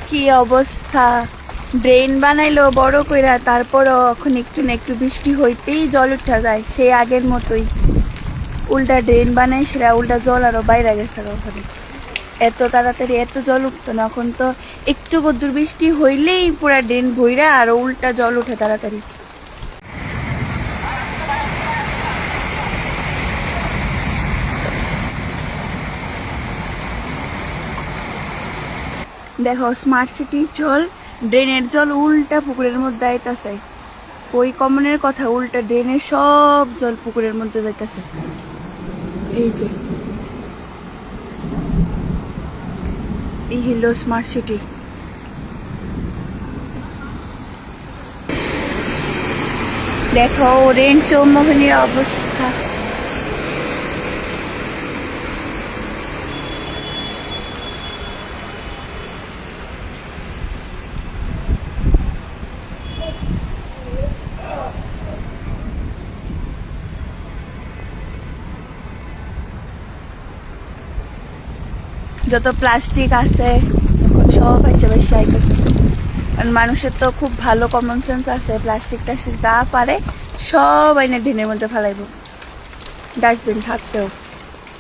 কি অবস্থা, ড্রেন বানাইলো বড় কইরা, তারপরও এখন একটু না একটু বৃষ্টি হইতেই জল উঠা যায়, সেই আগের মতোই। উল্টা ড্রেন বানাই সেটা উল্টা জল আরো বাইরে গেছে ওখানে। এত তাড়াতাড়ি এত জল উঠতো না, এখন তো একটু বদ্দুর বৃষ্টি হইলেই পুরা ড্রেন ভইরা আর উল্টা জল উঠে তাড়াতাড়ি। দেখো স্মার্ট সিটির জল, ড্রেনের জল উল্টা পুকুরের মধ্যে আইতাছে। ওই কমনের কথা, উল্টা ড্রেনের সব জল পুকুরের মধ্যে যাইতাছে। এই যে এই হলো স্মার্ট সিটি। দেখো ওরেঞ্জ চৌমোহনীর অবস্থা। যত প্লাস্টিক আছে সব এসে আইতেছে। কারণ মানুষের তো খুব ভালো কমন সেন্স আছে, প্লাস্টিক টাস্টিক যা পারে সব আইনে ড্রেনের মধ্যে ফেলাইব, ডাস্টবিন থাকতেও।